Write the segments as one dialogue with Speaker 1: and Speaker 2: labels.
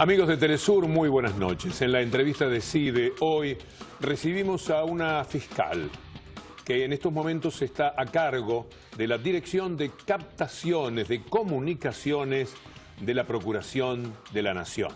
Speaker 1: Amigos de Telesur, muy buenas noches. En la entrevista de CIDE hoy recibimos a una fiscal que en estos momentos está a cargo de la Dirección de Captaciones de Comunicaciones de la Procuración de la Nación.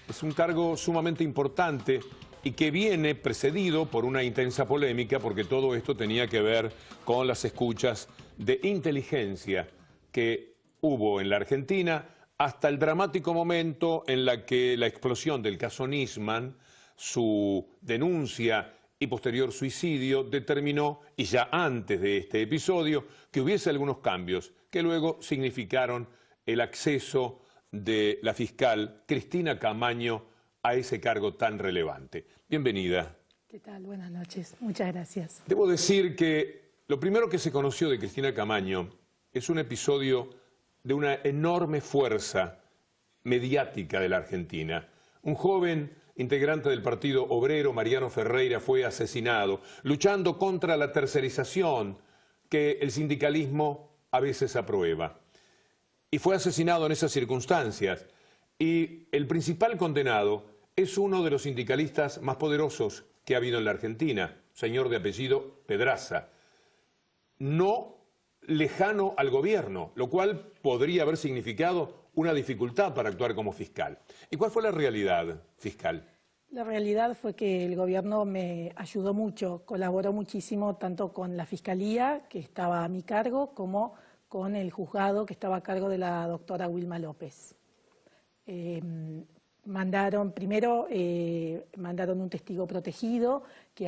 Speaker 1: Es un cargo sumamente importante y que viene precedido por una intensa polémica porque todo esto tenía que ver con las escuchas de inteligencia que hubo en la Argentina hasta el dramático momento en la que la explosión del caso Nisman, su denuncia y posterior suicidio determinó, y ya antes de este episodio, que hubiese algunos cambios que luego significaron el acceso de la fiscal Cristina Camaño a ese cargo tan relevante. Bienvenida.
Speaker 2: ¿Qué tal? Buenas noches. Muchas gracias.
Speaker 1: Debo decir que lo primero que se conoció de Cristina Camaño es un episodio de una enorme fuerza mediática de la Argentina. Un joven integrante del Partido Obrero, Mariano Ferreira, fue asesinado, luchando contra la tercerización que el sindicalismo a veces aprueba. Y fue asesinado en esas circunstancias. Y el principal condenado es uno de los sindicalistas más poderosos que ha habido en la Argentina, señor de apellido Pedraza. No lejano al gobierno, lo cual podría haber significado una dificultad para actuar como fiscal. ¿Y cuál fue la realidad, fiscal?
Speaker 2: La realidad fue que el gobierno me ayudó mucho, colaboró muchísimo tanto con la fiscalía, que estaba a mi cargo, como con el juzgado, que estaba a cargo de la doctora Wilma López. Mandaron un testigo protegido que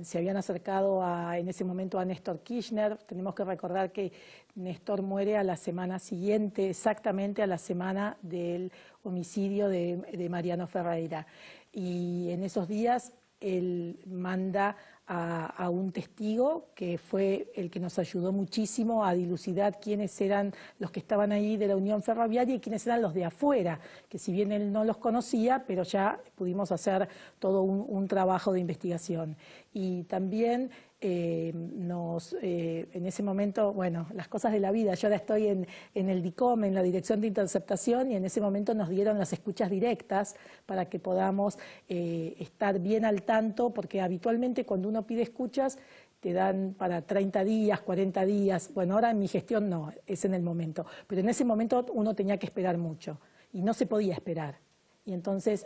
Speaker 2: se habían acercado en ese momento a Néstor Kirchner. Tenemos que recordar que Néstor muere a la semana siguiente, exactamente a la semana del homicidio de Mariano Ferreira. Y en esos días él manda a un testigo que fue el que nos ayudó muchísimo a dilucidar quiénes eran los que estaban ahí de la Unión Ferroviaria y quiénes eran los de afuera, que si bien él no los conocía, pero ya pudimos hacer todo un trabajo de investigación. Y también en ese momento, bueno, las cosas de la vida, yo ahora estoy en el DICOM, en la Dirección de Interceptación, y en ese momento nos dieron las escuchas directas para que podamos estar bien al tanto, porque habitualmente cuando uno pide escuchas te dan para 30 días, 40 días, bueno, ahora en mi gestión no, es en el momento, pero en ese momento uno tenía que esperar mucho y no se podía esperar. Y entonces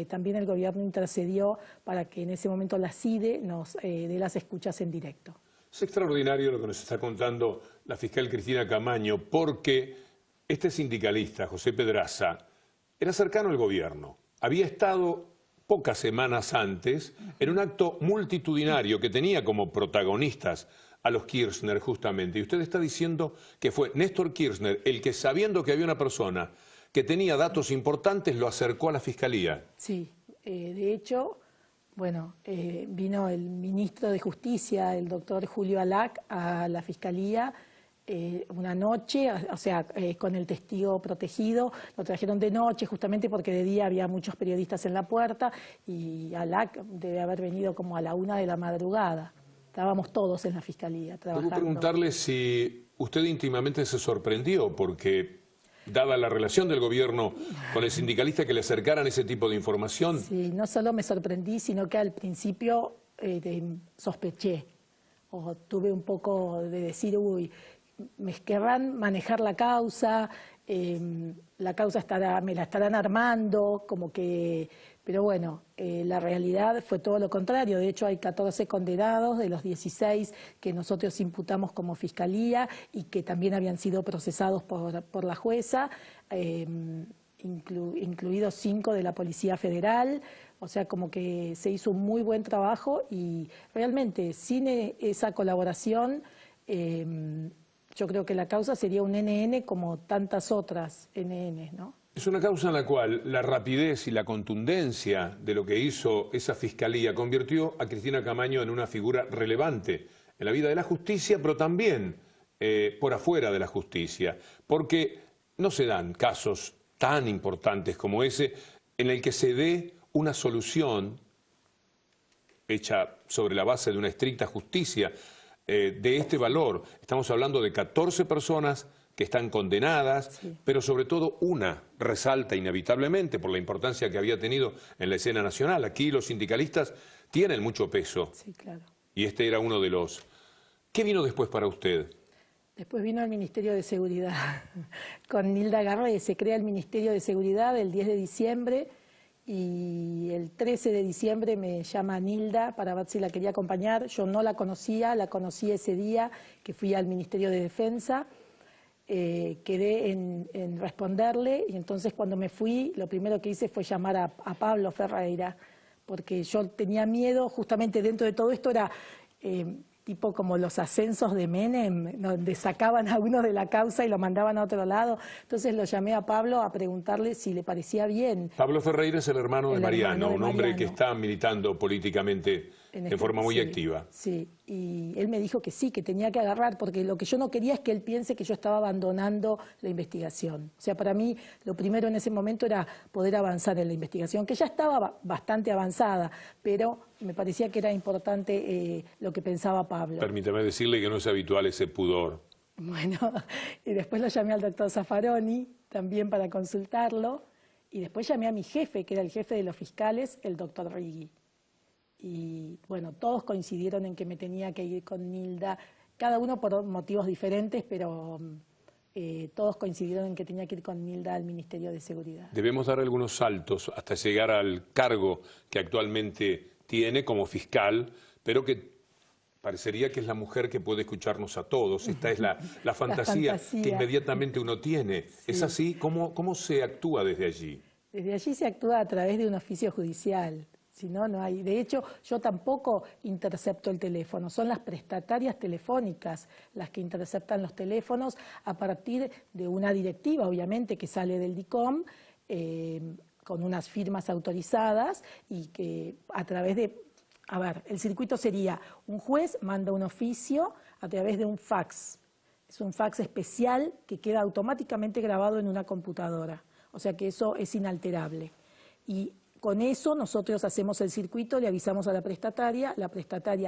Speaker 2: también el gobierno intercedió para que en ese momento la CIDE nos dé las escuchas en directo.
Speaker 1: Es extraordinario lo que nos está contando la fiscal Cristina Camaño, porque este sindicalista, José Pedraza, era cercano al gobierno. Había estado pocas semanas antes en un acto multitudinario que tenía como protagonistas a los Kirchner justamente. Y usted está diciendo que fue Néstor Kirchner el que, sabiendo que había una persona que tenía datos importantes, lo acercó a la Fiscalía.
Speaker 2: Sí, de hecho, bueno, vino el ministro de Justicia, el doctor Julio Alac, a la Fiscalía una noche, o sea, con el testigo protegido. Lo trajeron de noche justamente porque de día había muchos periodistas en la puerta y Alac debe haber venido como a la 1 de la madrugada. Estábamos todos en la Fiscalía trabajando.
Speaker 1: Debo preguntarle si usted íntimamente se sorprendió porque, dada la relación del gobierno con el sindicalista, que le acercaran ese tipo de información.
Speaker 2: Sí, no solo me sorprendí, sino que al principio sospeché, o tuve un poco de decir, uy, me querrán manejar la causa me la estarán armando, como que... Pero bueno, la realidad fue todo lo contrario. De hecho, hay 14 condenados de los 16 que nosotros imputamos como Fiscalía y que también habían sido procesados por la jueza, incluidos 5 de la Policía Federal. O sea, como que se hizo un muy buen trabajo y realmente sin esa colaboración yo creo que la causa sería un NN como tantas otras NN, ¿no?
Speaker 1: Es una causa en la cual la rapidez y la contundencia de lo que hizo esa fiscalía convirtió a Cristina Camaño en una figura relevante en la vida de la justicia, pero también por afuera de la justicia, porque no se dan casos tan importantes como ese en el que se dé una solución hecha sobre la base de una estricta justicia de este valor. Estamos hablando de 14 personas que están condenadas,
Speaker 2: Sí.
Speaker 1: pero sobre todo una resalta inevitablemente por la importancia que había tenido en la escena nacional. Aquí los sindicalistas tienen mucho peso
Speaker 2: Sí, claro.
Speaker 1: y este era uno de los... ¿Qué vino después para usted?
Speaker 2: Después vino el Ministerio de Seguridad con Nilda Garré. Se crea el Ministerio de Seguridad el 10 de diciembre y el 13 de diciembre me llama Nilda para ver si la quería acompañar. Yo no la conocía, la conocí ese día que fui al Ministerio de Defensa. Quedé en responderle y entonces cuando me fui lo primero que hice fue llamar a Pablo Ferreira porque yo tenía miedo, justamente dentro de todo esto era tipo como los ascensos de Menem, donde sacaban a uno de la causa y lo mandaban a otro lado. Entonces lo llamé a Pablo a preguntarle si le parecía bien.
Speaker 1: Pablo Ferreira es el hermano de Mariano, un hombre que está militando políticamente en forma muy activa.
Speaker 2: Sí, y él me dijo que sí, que tenía que agarrar, porque lo que yo no quería es que él piense que yo estaba abandonando la investigación. O sea, para mí lo primero en ese momento era poder avanzar en la investigación, que ya estaba bastante avanzada, pero me parecía que era importante lo que pensaba Pablo.
Speaker 1: Permítame decirle que no es habitual ese pudor.
Speaker 2: Bueno, y después lo llamé al doctor Zaffaroni, también para consultarlo, y después llamé a mi jefe, que era el jefe de los fiscales, el doctor Righi. Y bueno, todos coincidieron en que me tenía que ir con Nilda, cada uno por motivos diferentes, pero todos coincidieron en que tenía que ir con Nilda al Ministerio de Seguridad.
Speaker 1: Debemos dar algunos saltos hasta llegar al cargo que actualmente tiene como fiscal, pero que parecería que es la mujer que puede escucharnos a todos. Esta es la fantasía que inmediatamente uno tiene. Sí. ¿Es así? ¿Cómo se actúa desde allí?
Speaker 2: Desde allí se actúa a través de un oficio judicial. Si no, no hay. De hecho, yo tampoco intercepto el teléfono. Son las prestatarias telefónicas las que interceptan los teléfonos a partir de una directiva, obviamente, que sale del DICOM, con unas firmas autorizadas y que a través de... A ver, el circuito sería, un juez manda un oficio a través de un fax. Es un fax especial que queda automáticamente grabado en una computadora. O sea que eso es inalterable. Y con eso nosotros hacemos el circuito, le avisamos a la prestataria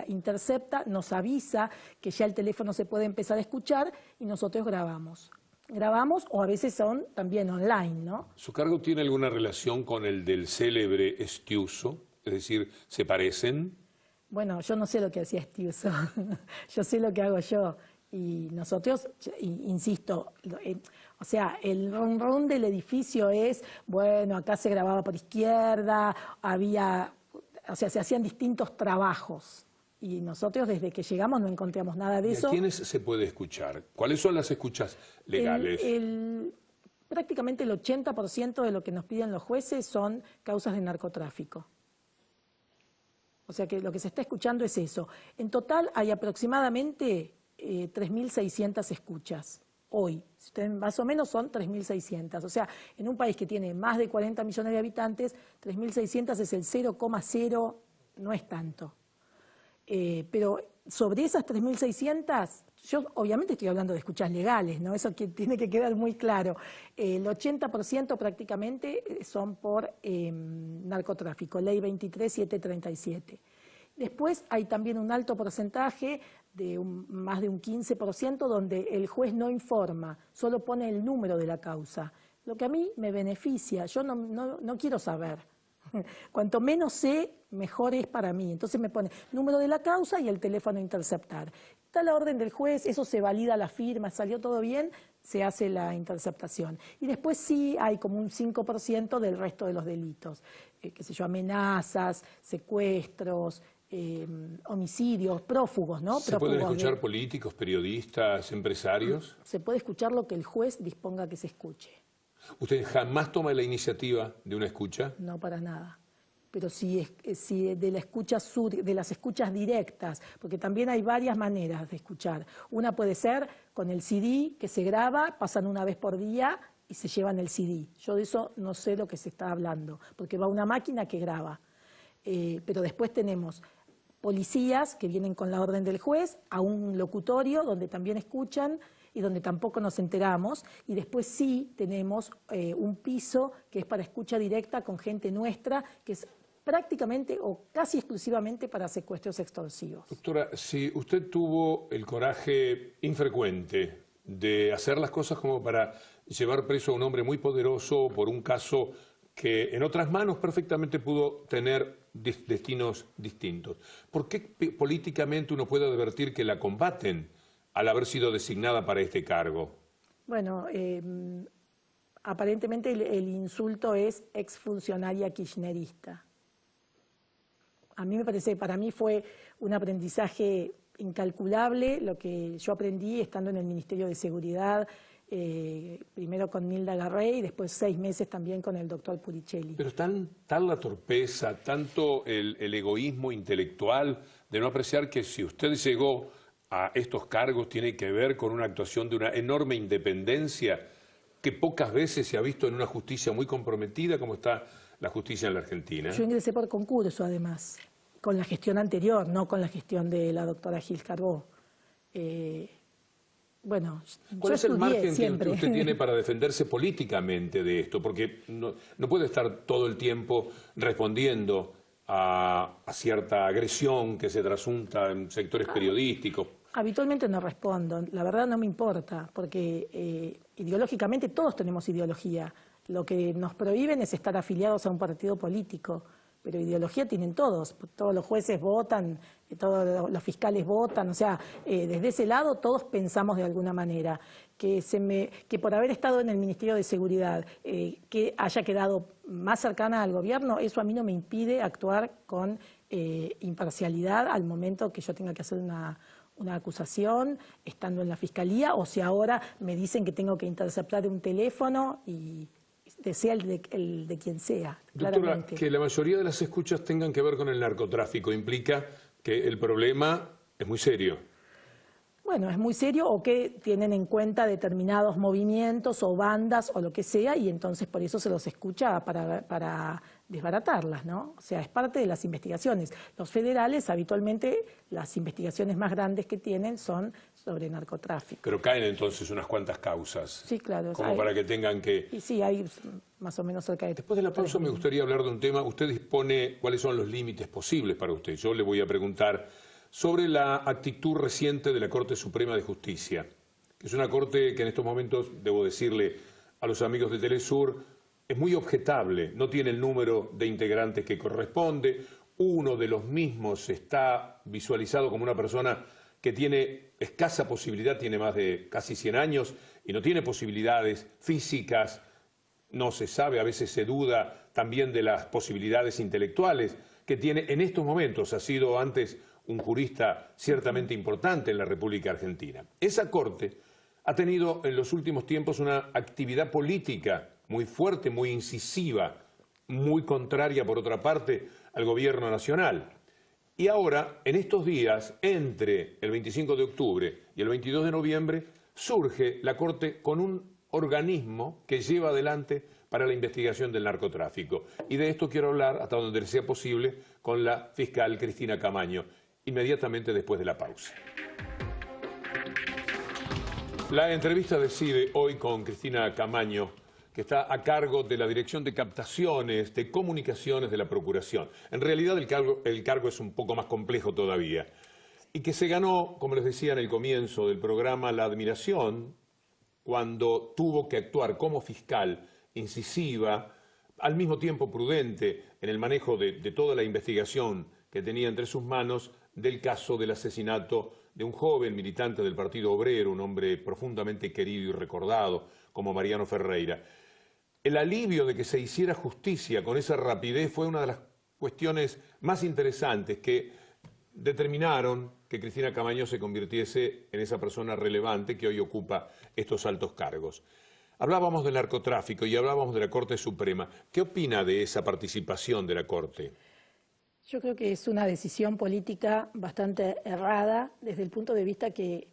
Speaker 2: intercepta, nos avisa que ya el teléfono se puede empezar a escuchar y nosotros grabamos. Grabamos o a veces son también online, ¿no?
Speaker 1: ¿Su cargo tiene alguna relación con el del célebre Estiuso? Es decir, ¿se parecen?
Speaker 2: Bueno, yo no sé lo que hacía Estiuso, yo sé lo que hago yo. Y nosotros, insisto, o sea, el ron del edificio es, bueno, acá se grababa por izquierda, o sea, se hacían distintos trabajos. Y nosotros desde que llegamos no encontramos nada de eso.
Speaker 1: ¿Y a quiénes se puede escuchar? ¿Cuáles son las escuchas legales?
Speaker 2: Prácticamente el 80% de lo que nos piden los jueces son causas de narcotráfico. O sea que lo que se está escuchando es eso. En total hay aproximadamente 3.600 escuchas hoy. Más o menos son 3.600. O sea, en un país que tiene más de 40 millones de habitantes, 3.600 es el 0,0, no es tanto. Pero sobre esas 3.600, yo obviamente estoy hablando de escuchas legales, ¿no? Eso tiene que quedar muy claro. El 80% prácticamente son por narcotráfico, ley 23.737. Después hay también un alto porcentaje, más de un 15%, donde el juez no informa, solo pone el número de la causa. Lo que a mí me beneficia, yo no quiero saber. Cuanto menos sé, mejor es para mí. Entonces me pone número de la causa y el teléfono a interceptar. Está la orden del juez, eso se valida la firma, salió todo bien, se hace la interceptación. Y después sí hay como un 5% del resto de los delitos. Qué sé yo, amenazas, secuestros, homicidios, prófugos, ¿no?
Speaker 1: ¿Se pueden escuchar políticos, periodistas, empresarios?
Speaker 2: Se puede escuchar lo que el juez disponga que se escuche.
Speaker 1: ¿Usted jamás toma la iniciativa de una escucha?
Speaker 2: No, para nada. Pero si de las escuchas directas, porque también hay varias maneras de escuchar. Una puede ser con el CD que se graba, pasan una vez por día y se llevan el CD. Yo de eso no sé lo que se está hablando, porque va una máquina que graba. Pero después tenemos policías que vienen con la orden del juez a un locutorio donde también escuchan y donde tampoco nos enteramos, y después sí tenemos un piso que es para escucha directa con gente nuestra, que es prácticamente o casi exclusivamente para secuestros extorsivos.
Speaker 1: Doctora, si usted tuvo el coraje infrecuente de hacer las cosas como para llevar preso a un hombre muy poderoso por un caso que en otras manos perfectamente pudo tener destinos distintos. ¿Por qué políticamente uno puede advertir que la combaten al haber sido designada para este cargo?
Speaker 2: Bueno, aparentemente el insulto es exfuncionaria kirchnerista. A mí me parece, para mí fue un aprendizaje incalculable lo que yo aprendí estando en el Ministerio de Seguridad, primero con Nilda Garrey y después 6 meses también con el doctor Puricelli.
Speaker 1: Pero tal la torpeza, tanto el egoísmo intelectual de no apreciar que si usted llegó a estos cargos tiene que ver con una actuación de una enorme independencia que pocas veces se ha visto en una justicia muy comprometida como está la justicia en la Argentina.
Speaker 2: Yo ingresé por concurso además, con la gestión anterior, no con la gestión de la doctora Gil Carbó. Bueno,
Speaker 1: ¿cuál es el margen
Speaker 2: siempre
Speaker 1: que usted tiene para defenderse políticamente de esto? Porque no puede estar todo el tiempo respondiendo a cierta agresión que se trasunta en sectores periodísticos.
Speaker 2: Habitualmente no respondo, la verdad no me importa, porque ideológicamente todos tenemos ideología. Lo que nos prohíben es estar afiliados a un partido político, pero ideología tienen todos los jueces votan, todos los fiscales votan, o sea, desde ese lado todos pensamos de alguna manera. Que por haber estado en el Ministerio de Seguridad, que haya quedado más cercana al gobierno, eso a mí no me impide actuar con imparcialidad al momento que yo tenga que hacer una acusación, estando en la Fiscalía, o si ahora me dicen que tengo que interceptar un teléfono y sea el de quien sea.
Speaker 1: Doctora,
Speaker 2: claramente.
Speaker 1: Que la mayoría de las escuchas tengan que ver con el narcotráfico implica que el problema es muy serio.
Speaker 2: Bueno, es muy serio, o que tienen en cuenta determinados movimientos o bandas o lo que sea, y entonces por eso se los escucha para desbaratarlas, ¿no? O sea, es parte de las investigaciones. Los federales, habitualmente, las investigaciones más grandes que tienen son sobre narcotráfico.
Speaker 1: Pero caen entonces unas cuantas causas.
Speaker 2: Sí, claro.
Speaker 1: Como para que tengan que...
Speaker 2: Y sí, hay más o menos cerca de...
Speaker 1: Después de la pausa me gustaría hablar de un tema. Usted dispone cuáles son los límites posibles para usted. Yo le voy a preguntar sobre la actitud reciente de la Corte Suprema de Justicia, que es una corte que en estos momentos, debo decirle a los amigos de Telesur, es muy objetable, no tiene el número de integrantes que corresponde, uno de los mismos está visualizado como una persona que tiene escasa posibilidad, tiene más de casi 100 años y no tiene posibilidades físicas, no se sabe, a veces se duda también de las posibilidades intelectuales que tiene en estos momentos, ha sido antes un jurista ciertamente importante en la República Argentina. Esa corte ha tenido en los últimos tiempos una actividad política muy fuerte, muy incisiva, muy contraria, por otra parte, al gobierno nacional. Y ahora, en estos días, entre el 25 de octubre y el 22 de noviembre, surge la Corte con un organismo que lleva adelante para la investigación del narcotráfico. Y de esto quiero hablar, hasta donde sea posible, con la fiscal Cristina Camaño, inmediatamente después de la pausa. La entrevista decide hoy con Cristina Camaño, que está a cargo de la Dirección de Captaciones, de Comunicaciones de la Procuración. En realidad el cargo es un poco más complejo todavía. Y que se ganó, como les decía en el comienzo del programa, la admiración cuando tuvo que actuar como fiscal incisiva, al mismo tiempo prudente en el manejo de toda la investigación que tenía entre sus manos del caso del asesinato de un joven militante del Partido Obrero, un hombre profundamente querido y recordado como Mariano Ferreira. El alivio de que se hiciera justicia con esa rapidez fue una de las cuestiones más interesantes que determinaron que Cristina Camaño se convirtiese en esa persona relevante que hoy ocupa estos altos cargos. Hablábamos del narcotráfico y hablábamos de la Corte Suprema. ¿Qué opina de esa participación de la Corte?
Speaker 2: Yo creo que es una decisión política bastante errada desde el punto de vista que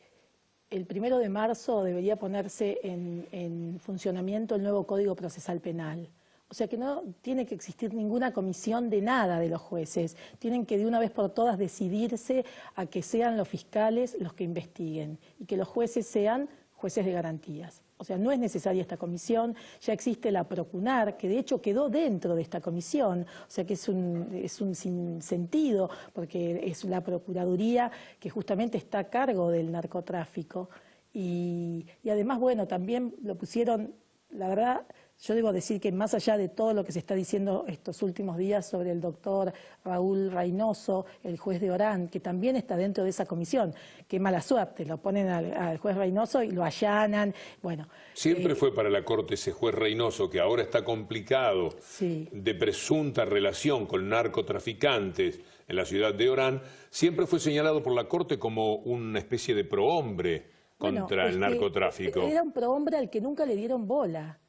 Speaker 2: el 1 de marzo debería ponerse en funcionamiento el nuevo Código Procesal Penal. O sea que no tiene que existir ninguna comisión de nada de los jueces. Tienen que de una vez por todas decidirse a que sean los fiscales los que investiguen y que los jueces sean jueces de garantías. O sea, no es necesaria esta comisión, ya existe la Procunar, que de hecho quedó dentro de esta comisión, o sea que es un sinsentido, porque es la Procuraduría que justamente está a cargo del narcotráfico. Y además, bueno, también lo pusieron, la verdad, yo debo decir que más allá de todo lo que se está diciendo estos últimos días sobre el doctor Raúl Reynoso, el juez de Orán, que también está dentro de esa comisión, qué mala suerte, lo ponen al juez Reynoso y lo allanan, bueno.
Speaker 1: Siempre fue para la Corte ese juez Reynoso, que ahora está complicado,
Speaker 2: sí,
Speaker 1: de presunta relación con narcotraficantes en la ciudad de Orán, siempre fue señalado por la Corte como una especie de prohombre contra el narcotráfico.
Speaker 2: Era un prohombre al que nunca le dieron bola.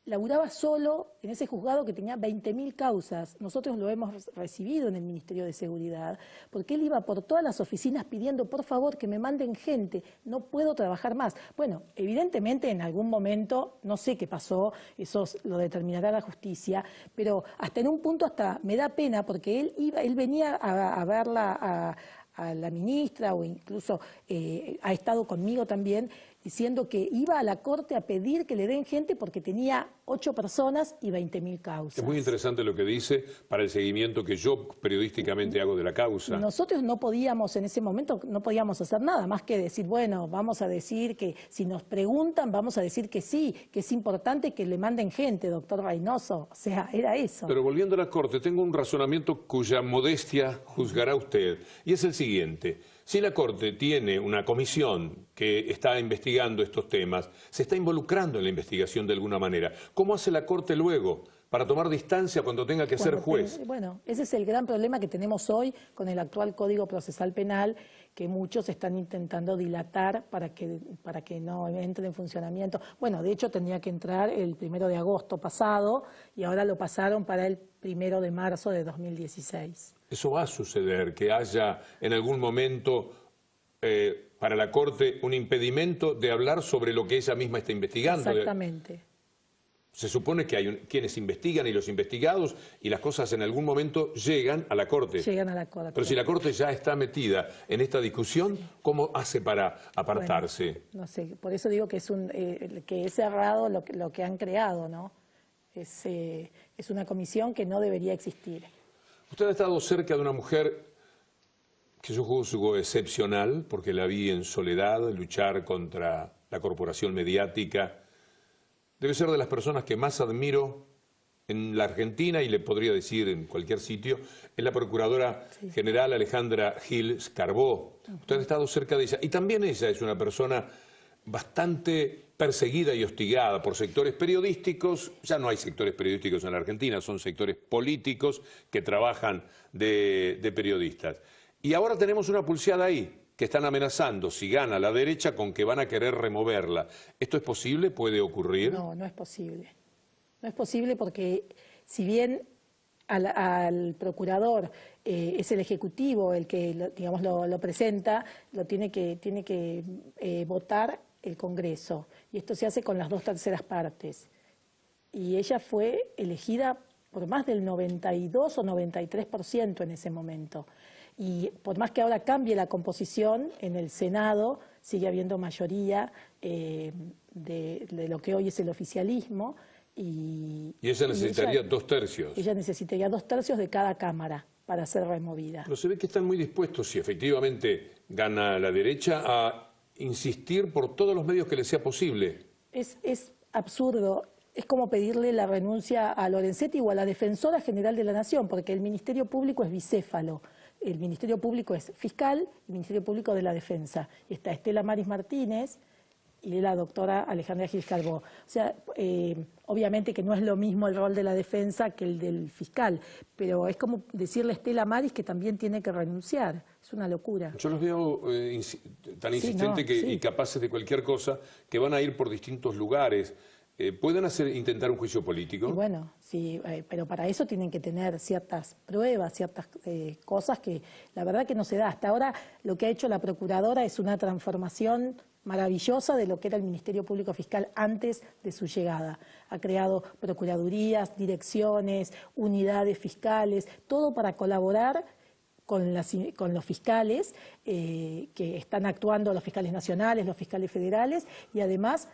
Speaker 2: Laburaba solo en ese juzgado que tenía 20.000 causas. Nosotros lo hemos recibido en el Ministerio de Seguridad, porque él iba por todas las oficinas pidiendo, por favor, que me manden gente, no puedo trabajar más. Bueno, evidentemente en algún momento, no sé qué pasó, eso lo determinará la justicia, pero hasta en un punto hasta me da pena, porque él venía a verla a la ministra, o incluso ha estado conmigo también, diciendo que iba a la Corte a pedir que le den gente porque tenía 8 personas y 20.000 causas.
Speaker 1: Es muy interesante lo que dice para el seguimiento que yo periodísticamente hago de la causa.
Speaker 2: Nosotros no podíamos, en ese momento, no podíamos hacer nada más que decir, bueno, vamos a decir que si nos preguntan, vamos a decir que sí, que es importante que le manden gente, doctor Reynoso. O sea, era eso.
Speaker 1: Pero volviendo a la Corte, tengo un razonamiento cuya modestia juzgará usted, y es el siguiente. Si la Corte tiene una comisión que está investigando estos temas, se está involucrando en la investigación de alguna manera. ¿Cómo hace la Corte luego para tomar distancia cuando tenga que ser juez?
Speaker 2: Bueno, ese es el gran problema que tenemos hoy con el actual Código Procesal Penal, que muchos están intentando dilatar para que no entre en funcionamiento. Bueno, de hecho tenía que entrar el 1 de agosto pasado y ahora lo pasaron para el 1 de marzo de 2016.
Speaker 1: Eso va a suceder, que haya en algún momento para la Corte un impedimento de hablar sobre lo que ella misma está investigando.
Speaker 2: Exactamente.
Speaker 1: Se supone que hay quienes investigan y los investigados, y las cosas en algún momento llegan a la Corte.
Speaker 2: Llegan a la Corte.
Speaker 1: Pero si la Corte ya está metida en esta discusión, ¿cómo hace para apartarse?
Speaker 2: Bueno, no sé, por eso digo que es errado lo que han creado, ¿no? Es una comisión que no debería existir.
Speaker 1: Usted ha estado cerca de una mujer que yo juzgo excepcional, porque la vi en soledad luchar contra la corporación mediática. Debe ser de las personas que más admiro en la Argentina, y le podría decir en cualquier sitio, es la Procuradora General Alejandra Gil Scarbó. Usted ha estado cerca de ella. Y también ella es una persona bastante perseguida y hostigada por sectores periodísticos. Ya no hay sectores periodísticos en la Argentina, son sectores políticos que trabajan de periodistas. Y ahora tenemos una pulseada ahí, que están amenazando, si gana la derecha, con que van a querer removerla. ¿Esto es posible? ¿Puede ocurrir?
Speaker 2: No, no es posible. No es posible porque si bien al procurador es el Ejecutivo el que digamos, lo presenta, lo tiene que votar el Congreso. Y esto se hace con las 2/3 partes. Y ella fue elegida por más del 92 o 93% en ese momento. Y por más que ahora cambie la composición, en el Senado sigue habiendo mayoría de lo que hoy es el oficialismo. Y
Speaker 1: ella necesitaría 2/3.
Speaker 2: Ella necesitaría 2/3 de cada cámara para ser removida.
Speaker 1: Pero se ve que están muy dispuestos, si efectivamente gana la derecha, a insistir por todos los medios que les sea posible.
Speaker 2: Es absurdo. Es como pedirle la renuncia a Lorenzetti o a la Defensora General de la Nación, porque el Ministerio Público es bicéfalo. El Ministerio Público es fiscal, el Ministerio Público de la Defensa. Y está Estela Maris Martínez y la doctora Alejandra Gil Scarbó. O sea, obviamente que no es lo mismo el rol de la defensa que el del fiscal, pero es como decirle a Estela Maris que también tiene que renunciar. Es una locura.
Speaker 1: Yo los veo tan insistentes y capaces de cualquier cosa, que van a ir por distintos lugares. ¿Pueden intentar un juicio político?
Speaker 2: Y bueno, sí, pero para eso tienen que tener ciertas pruebas, ciertas cosas que la verdad que no se da. Hasta ahora lo que ha hecho la Procuradora es una transformación maravillosa de lo que era el Ministerio Público Fiscal antes de su llegada. Ha creado procuradurías, direcciones, unidades fiscales, todo para colaborar con los fiscales que están actuando, los fiscales nacionales, los fiscales federales, y además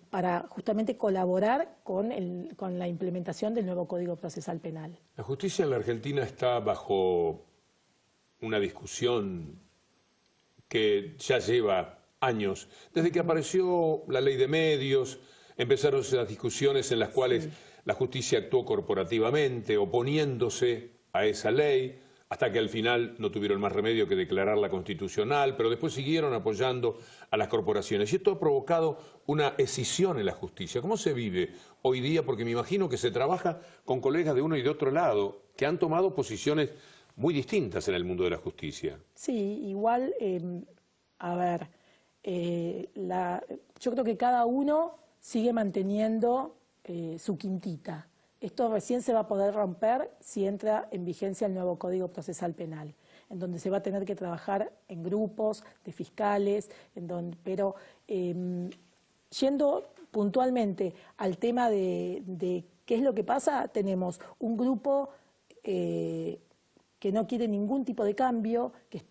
Speaker 2: para justamente colaborar con la implementación del nuevo Código Procesal Penal.
Speaker 1: La justicia en la Argentina está bajo una discusión que ya lleva años. Desde que apareció la ley de medios, empezaron esas discusiones en las cuales la justicia actuó corporativamente, oponiéndose a esa ley, hasta que al final no tuvieron más remedio que declararla constitucional, pero después siguieron apoyando a las corporaciones. Y esto ha provocado una escisión en la justicia. ¿Cómo se vive hoy día? Porque me imagino que se trabaja con colegas de uno y de otro lado, que han tomado posiciones muy distintas en el mundo de la justicia.
Speaker 2: Sí, igual, a ver, yo creo que cada uno sigue manteniendo su quintita. Esto recién se va a poder romper si entra en vigencia el nuevo Código Procesal Penal, en donde se va a tener que trabajar en grupos de fiscales, pero yendo puntualmente al tema de qué es lo que pasa, tenemos un grupo que no quiere ningún tipo de cambio, que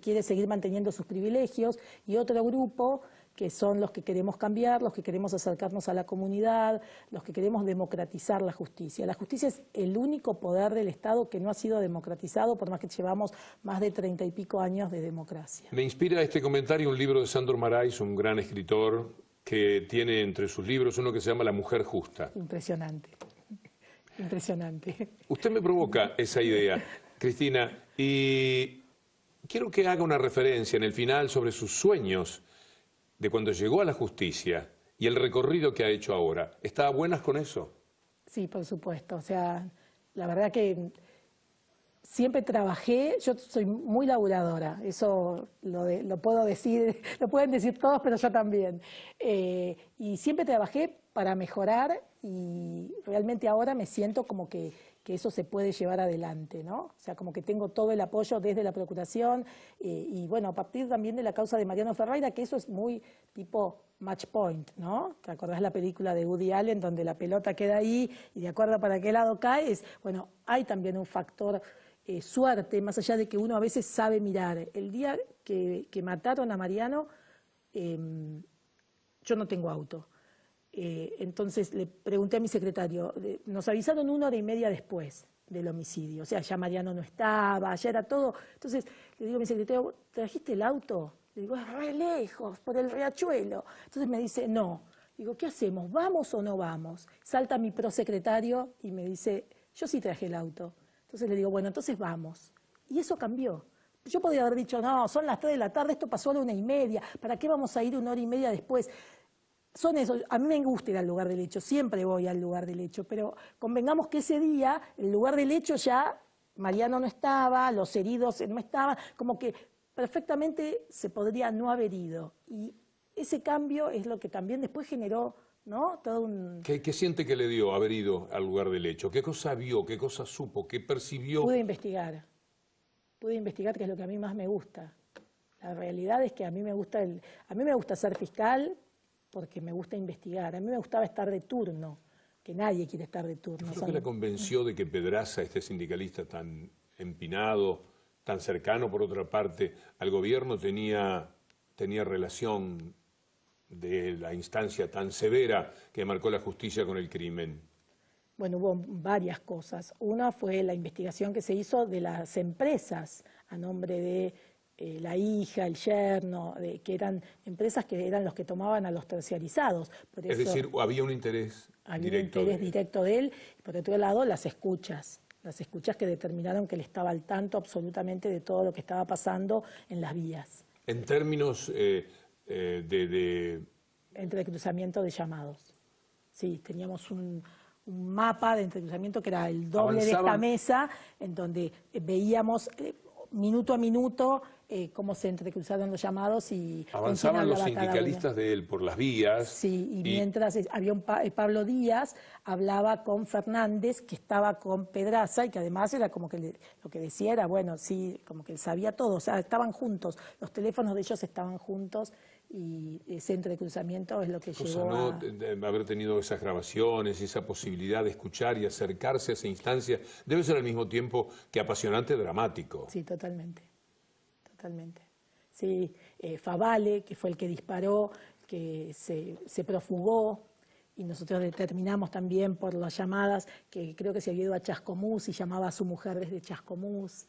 Speaker 2: quiere seguir manteniendo sus privilegios, y otro grupo que son los que queremos cambiar, los que queremos acercarnos a la comunidad, los que queremos democratizar la justicia. La justicia es el único poder del Estado que no ha sido democratizado, por más que llevamos más de 30 y pico años de democracia.
Speaker 1: Me inspira este comentario un libro de Sándor Márais, un gran escritor, que tiene entre sus libros uno que se llama La mujer justa.
Speaker 2: Impresionante, impresionante.
Speaker 1: Usted me provoca esa idea, Cristina, y quiero que haga una referencia en el final sobre sus sueños de cuando llegó a la justicia y el recorrido que ha hecho ahora. ¿Está a buenas con eso?
Speaker 2: Sí, por supuesto. O sea, la verdad que siempre trabajé, yo soy muy laburadora, eso lo puedo decir, lo pueden decir todos, pero yo también. Y siempre trabajé para mejorar y realmente ahora me siento como que eso se puede llevar adelante, ¿no? O sea, como que tengo todo el apoyo desde la Procuración y bueno, a partir también de la causa de Mariano Ferreira, que eso es muy tipo match point, ¿no? ¿Te acordás la película de Woody Allen donde la pelota queda ahí y de acuerdo para qué lado cae? Bueno, hay también un factor suerte, más allá de que uno a veces sabe mirar. El día que mataron a Mariano, yo no tengo auto. Entonces le pregunté a mi secretario, nos avisaron 1 hora y media después del homicidio, o sea, ya Mariano no estaba, ya era todo. Entonces le digo a mi secretario, ¿trajiste el auto? Le digo, es re lejos, por el riachuelo. Entonces me dice, no. Digo, ¿qué hacemos? ¿Vamos o no vamos? Salta mi prosecretario y me dice, yo sí traje el auto. Entonces le digo, bueno, entonces vamos. Y eso cambió. Yo podría haber dicho, no, son las 3 de la tarde, esto pasó a la 1 y media, ¿para qué vamos a ir 1 hora y media después? Son esos, a mí me gusta ir al lugar del hecho, siempre voy al lugar del hecho, pero convengamos que ese día, el lugar del hecho ya, Mariano no estaba, los heridos no estaban, como que perfectamente se podría no haber ido. Y ese cambio es lo que también después generó, ¿no? Todo un...
Speaker 1: ¿Qué siente que le dio haber ido al lugar del hecho? ¿Qué cosa vio? ¿Qué cosa supo? ¿Qué percibió?
Speaker 2: Pude investigar, que es lo que a mí más me gusta. La realidad es que a mí me gusta ser fiscal, porque me gusta investigar. A mí me gustaba estar de turno, que nadie quiere estar de turno.
Speaker 1: ¿Qué fue lo que le convenció de que Pedraza, este sindicalista tan empinado, tan cercano por otra parte al gobierno, tenía relación de la instancia tan severa que marcó la justicia con el crimen?
Speaker 2: Bueno, hubo varias cosas. Una fue la investigación que se hizo de las empresas a nombre de la hija, el yerno, que eran empresas que eran los que tomaban a los terciarizados. Por
Speaker 1: es
Speaker 2: eso
Speaker 1: decir, había un interés
Speaker 2: directo de él. Y por otro lado, las escuchas que determinaron que él estaba al tanto absolutamente de todo lo que estaba pasando en las vías.
Speaker 1: En términos
Speaker 2: Entrecruzamiento de llamados. Sí, teníamos un mapa de entrecruzamiento que era el doble de esta mesa, en donde veíamos minuto a minuto cómo se entrecruzaron los llamados y
Speaker 1: avanzaban los sindicalistas de él por las vías.
Speaker 2: Sí, y mientras había Pablo Díaz, hablaba con Fernández, que estaba con Pedraza, y que además era como que lo que decía era, bueno, sí, como que él sabía todo, o sea, estaban juntos, los teléfonos de ellos estaban juntos, y ese entrecruzamiento es lo que llevó a...
Speaker 1: de haber tenido esas grabaciones y esa posibilidad de escuchar y acercarse a esa instancia, debe ser al mismo tiempo que apasionante, dramático.
Speaker 2: Sí, totalmente. Sí, Favale, que fue el que disparó, que se profugó, y nosotros determinamos también por las llamadas que creo que se había ido a Chascomús y llamaba a su mujer desde Chascomús.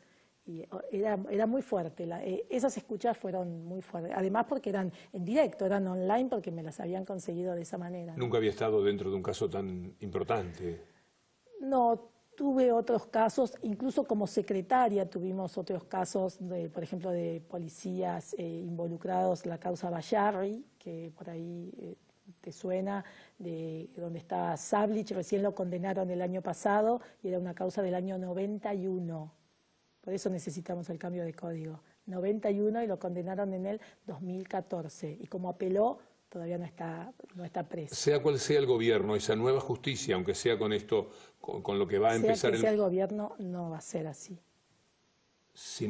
Speaker 2: Y era muy fuerte, esas escuchas fueron muy fuertes, además porque eran en directo, eran online porque me las habían conseguido de esa manera.
Speaker 1: Nunca había estado dentro de un caso tan importante.
Speaker 2: No, tuve otros casos, incluso como secretaria tuvimos otros casos, por ejemplo, de policías involucrados en la causa Bayarri, que por ahí te suena, de donde estaba Sablich, recién lo condenaron el año pasado y era una causa del año 91. Por eso necesitamos el cambio de código. 91 y lo condenaron en el 2014. Y como apeló, todavía no está preso.
Speaker 1: Sea cual sea el gobierno, esa nueva justicia, aunque sea con esto, con lo que va a empezar...
Speaker 2: Sea el gobierno, no va a ser así.
Speaker 1: Si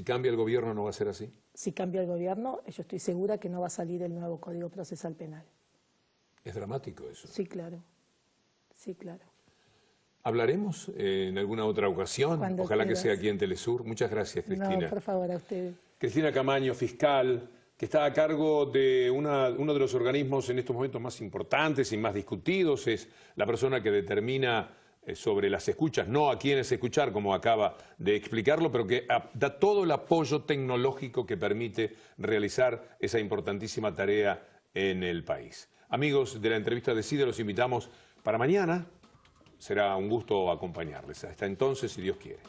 Speaker 1: cambia el gobierno, ¿no va a ser así?
Speaker 2: Si cambia el gobierno, yo estoy segura que no va a salir el nuevo Código Procesal Penal.
Speaker 1: Es dramático eso.
Speaker 2: Sí, claro. Sí, claro.
Speaker 1: ¿Hablaremos en alguna otra ocasión?
Speaker 2: Cuando
Speaker 1: Ojalá
Speaker 2: quieras.
Speaker 1: Que sea aquí en Telesur. Muchas gracias, Cristina.
Speaker 2: No, por favor, a ustedes.
Speaker 1: Cristina Camaño, fiscal, que está a cargo de uno de los organismos en estos momentos más importantes y más discutidos. Es la persona que determina sobre las escuchas, no a quiénes escuchar, como acaba de explicarlo, pero que da todo el apoyo tecnológico que permite realizar esa importantísima tarea en el país. Amigos de la entrevista de CIDE, los invitamos para mañana. Será un gusto acompañarles. Hasta entonces, si Dios quiere.